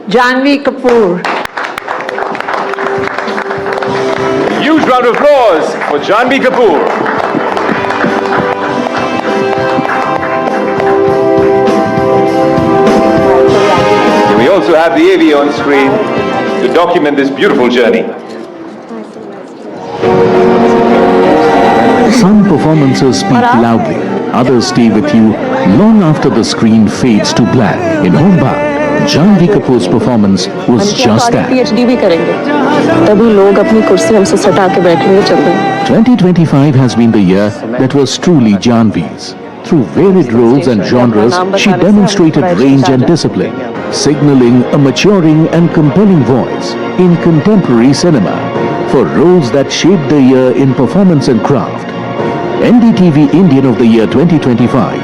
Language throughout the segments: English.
Janhvi Kapoor. Huge round of applause for Janhvi Kapoor. We also have the AV on screen to document this beautiful journey. Some performances speak loudly, others stay with you long after the screen fades to black. In Homebound, Janhvi Kapoor's performance was just that. PhD भी करेंगे तभी लोग अपनी कुर्सी हमसे सटा के बैठेंगे चल रहे 2025 has been the year that was truly Janhvi's. Through varied roles and genres, she demonstrated range and discipline, signaling a maturing and compelling voice in contemporary cinema for roles that shaped the year in performance and craft. NDTV Indian of the Year 2025,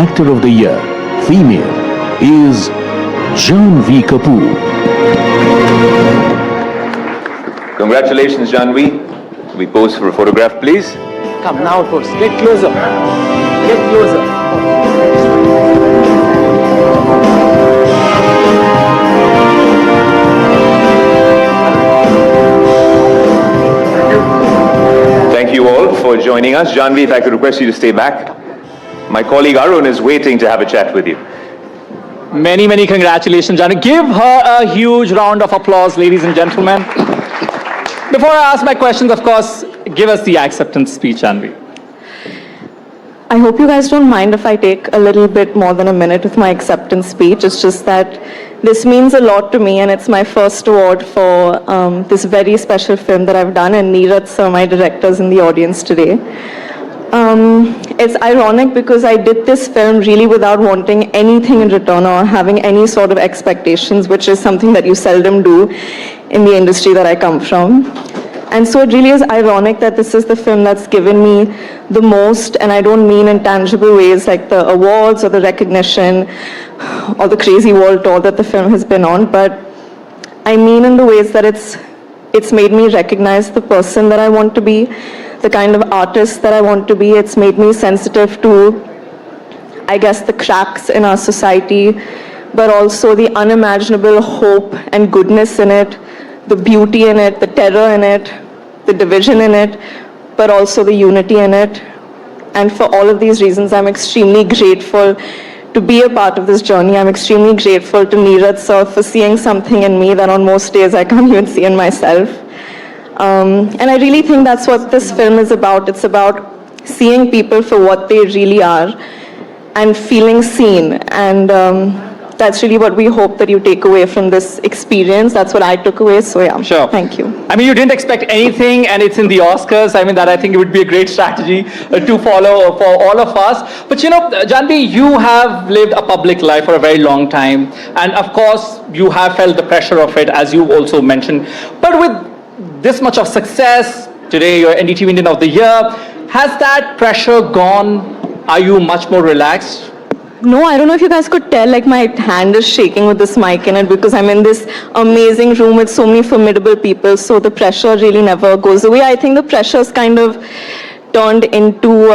Actor of the Year, Female, is Janhvi Kapoor. Congratulations, Janhvi. We pose for a photograph, please. Come now, pose. Get closer. Get closer. Thank you all for joining us. Janhvi, if I could request you to stay back. My colleague Aryan is waiting to have a chat with you. Many, many congratulations, Janhvi. Give her a huge round of applause, ladies and gentlemen. Before I ask my questions, of course, give us the acceptance speech, Janhvi. I hope you guys don't mind if I take a little bit more than a minute with my acceptance speech. It's just that this means a lot to me, and it's my first award for this very special film that I've done, and Neeraj sir, my director, is in the audience today. It's ironic because I did this film really without wanting anything in return or having any sort of expectations, which is something that you seldom do in the industry that I come from. And so it really is ironic that this is the film that's given me the most, and I don't mean in tangible ways like the awards or the recognition or the crazy world tour that the film has been on, but I mean in the ways that it's made me recognize the person that I want to be, the kind of artist that I want to be. It's made me sensitive to, I guess, the cracks in our society, but also the unimaginable hope and goodness in it, the beauty in it, the terror in it, the division in it, but also the unity in it. And for all of these reasons, I'm extremely grateful to be a part of this journey. I'm extremely grateful to Neeraj sir for seeing something in me that on most days I can't even see in myself. And I really think that's what this film is about. It's about seeing people for what they really are and feeling seen. And that's really what we hope that you take away from this experience. That's what I took away, so yeah. Sure. Thank you. I mean, you didn't expect anything, and it's in the Oscars. I mean, that I think it would be a great strategy to follow for all of us. But you know, Janhvi, you have lived a public life for a very long time, and of course, you have felt the pressure of it, as you also mentioned. But with this much of success, today you're NDTV Indian of the Year, has that pressure gone? Are you much more relaxed? No, I don't know if you guys could tell, like my hand is shaking with this mic in it because I'm in this amazing room with so many formidable people, so the pressure really never goes away. I think the pressure's kind of turned into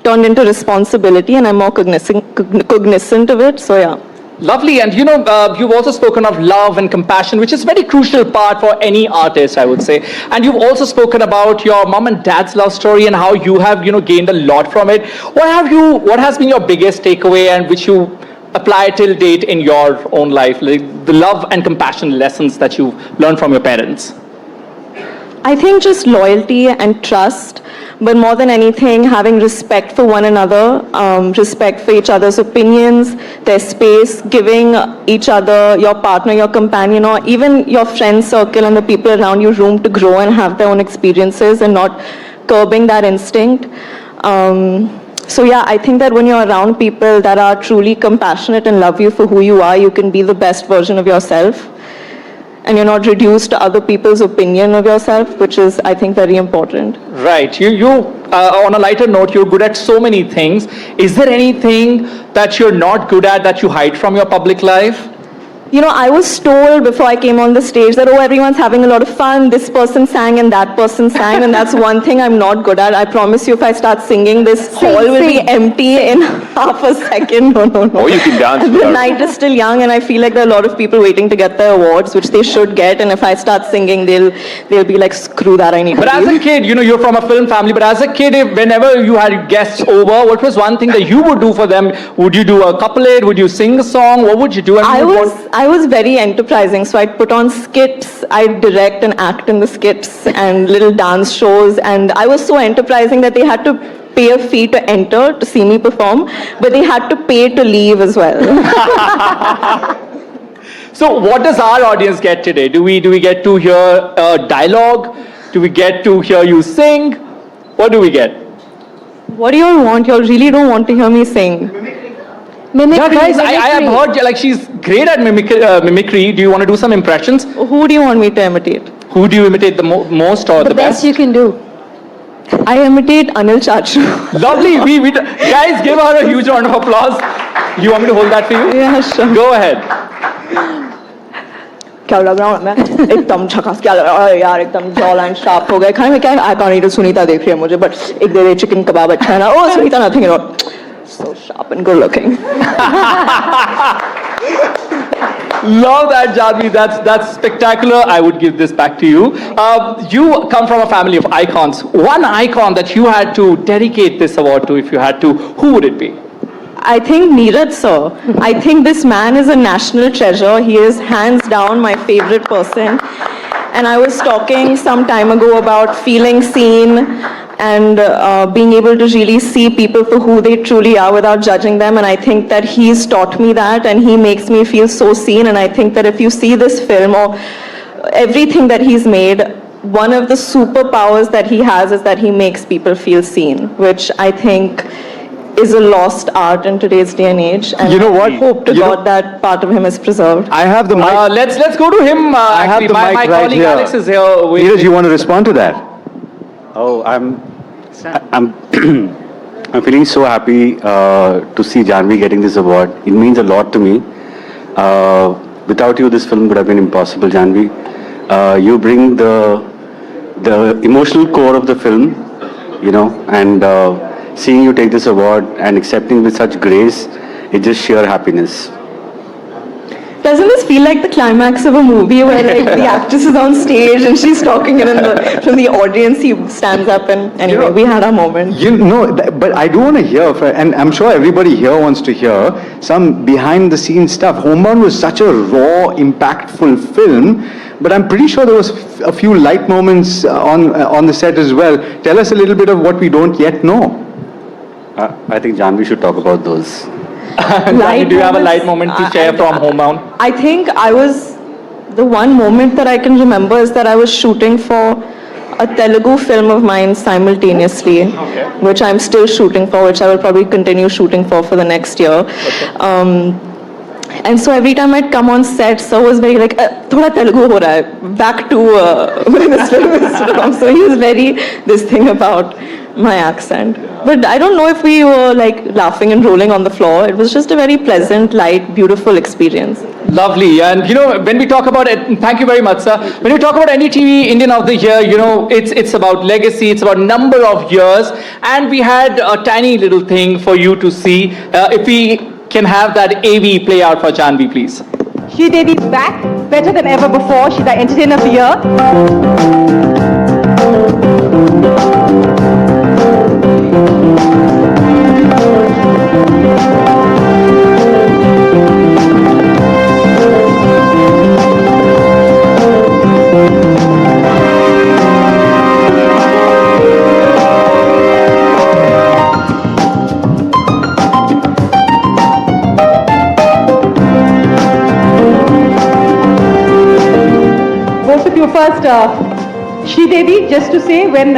responsibility, and I'm more cognizant of it, so yeah. Lovely, and you know, you've also spoken of love and compassion, which is a very crucial part for any artist, I would say. And you've also spoken about your mom and dad's love story and how you have, you know, gained a lot from it. What has been your biggest takeaway and which you apply till date in your own life, like the love and compassion lessons that you've learned from your parents? I think just loyalty and trust, but more than anything, having respect for one another, respect for each other's opinions, their space, giving each other, your partner, your companion, or even your friend circle and the people around you room to grow and have their own experiences and not curbing that instinct. So yeah, I think that when you're around people that are truly compassionate and love you for who you are, you can be the best version of yourself. And you're not reduced to other people's opinion of yourself, which is, I think, very important. Right. You on a lighter note, you're good at so many things. Is there anything that you're not good at that you hide from your public life? I was told before I came on the stage that, oh, everyone's having a lot of fun. This person sang and that person sang, and that's one thing I'm not good at. I promise you, if I start singing, this hall will be empty in half a second. No. Oh, you can dance. The night is still young, and I feel like there are a lot of people waiting to get their awards, which they should get. And if I start singing, they'll be like, screw that, I need But to as leave. a kid, you're from a film family, but as a kid, whenever you had guests over, what was one thing that you would do for them? Would you do a couplet? Would you sing a song? What would you do? I was very enterprising, so I'd put on skits, I'd direct and act in the skits and little dance shows, and I was so enterprising that they had to pay a fee to enter to see me perform, but they had to pay to leave as well. So what does our audience get today? Do we get to hear dialogue? Do we get to hear you sing? What do we get? What do you all want? You all really don't want to hear me sing. Yeah, guys, I have heard like she's great at mimicry. Do you want to do some impressions? Who do you want me to imitate? Who do you imitate the most or the best? you can do. I imitate Anil Chachu. Lovely. Guys, give her a huge round of applause. You want me to hold that for you? Yeah, sure. Go ahead. क्या लग रहा हूँ मैं एकदम झकास क्या लग रहा है यार एकदम जॉ लाइन शार्प हो गए खाने में क्या है आई कांट ईट सुनीता देख रही है मुझे बट एक दे दे चिकन कबाब अच्छा है ना ओ Sunita nothing at all so sharp and good looking. Love that, Janhvi. That's spectacular. I would give this back to you. You come from a family of icons. One icon that you had to dedicate this award to, if you had to, who would it be? I think Neeraj sir. I think this man is a national treasure. He is hands down my favorite person. And I was talking some time ago about feeling seen and being able to really see people for who they truly are without judging them. And I think that he's taught me that, and he makes me feel so seen. And I think that if you see this film or everything that he's made, one of the superpowers that he has is that he makes people feel seen, which I think is a lost art in today's day and age. And You know what? I hope to You God that part of him is preserved. I have the mic. Let's go to him. I have Actually, the my mic right colleague here. Alex is here. Neeraj, you want to respond to that? Oh, I'm I'm feeling so happy to see Janhvi getting this award. It means a lot to me. Without you, this film would have been impossible, Janhvi. You bring the emotional core of the film, and seeing you take this award and accepting with such grace, it's just sheer happiness. Doesn't this feel like the climax of a movie where like the actress is on stage and she's talking and from the audience he stands up and anyway, we had our moment. But I do want to hear, and I'm sure everybody here wants to hear, some behind the scenes stuff. Homebound was such a raw, impactful film, but I'm pretty sure there was a few light moments on the set as well. Tell us a little bit of what we don't yet know. I think Janhvi should talk about those. Janhvi, do you have a light moment to share from Homebound? I think the one moment that I can remember is that I was shooting for a Telugu film of mine simultaneously, which I'm still shooting for, which I will probably continue shooting for the next year. And so every time I'd come on set, so was very like, thoda Telugu ho raha hai, back to where this film is from. So he was very this thing about my accent. But I don't know if we were like laughing and rolling on the floor. It was just a very pleasant, light, beautiful experience. Lovely. And when we talk about it, thank you very much, sir. When we talk about NDTV Indian of the Year, it's about legacy, it's about number of years. And we had a tiny little thing for you to see. If we can have that AV play out for Janhvi, please. She did it back better than ever before. She's the entertainer of the year. Both of you first, Devi, just to say, when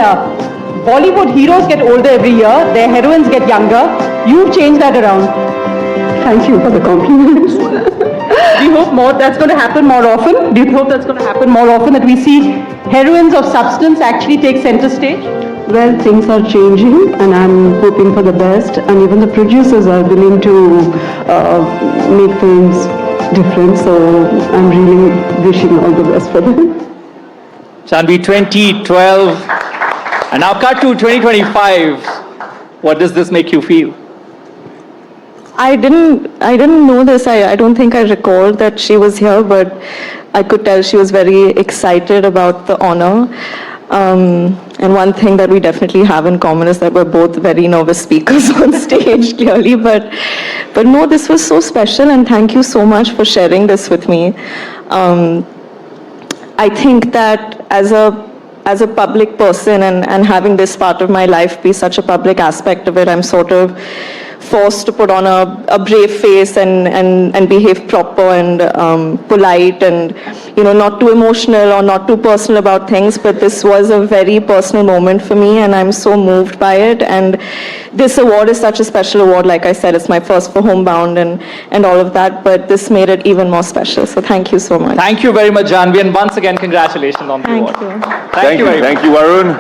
Bollywood heroes get older every year, their heroines get younger. You've changed that around. Thank you for the compliments. Do you hope that's going to happen more often? Do you hope that's going to happen more often, that we see heroines of substance actually take center stage? Well, things are changing and I'm hoping for the best, and even the producers are willing to make films different. So I'm really wishing all the best for them. Janhvi, 2012, and now cut to 2025. What does this make you feel? I didn't know this. I don't think I recalled that she was here, but I could tell she was very excited about the honor. And one thing that we definitely have in common is that we're both very nervous speakers on stage, clearly. But no, this was so special, and thank you so much for sharing this with me. I think that as a public person and having this part of my life be such a public aspect of it, I'm sort of forced to put on a brave face and behave proper and polite and, you know, not too emotional or not too personal about things. But this was a very personal moment for me, and I'm so moved by it. And this award is such a special award. Like I said, it's my first for Homebound and all of that, but this made it even more special. So thank you so much. Thank you very much, Janhvi, and once again, congratulations on the award. Thank you. Thank you very much. Thank you, Arun.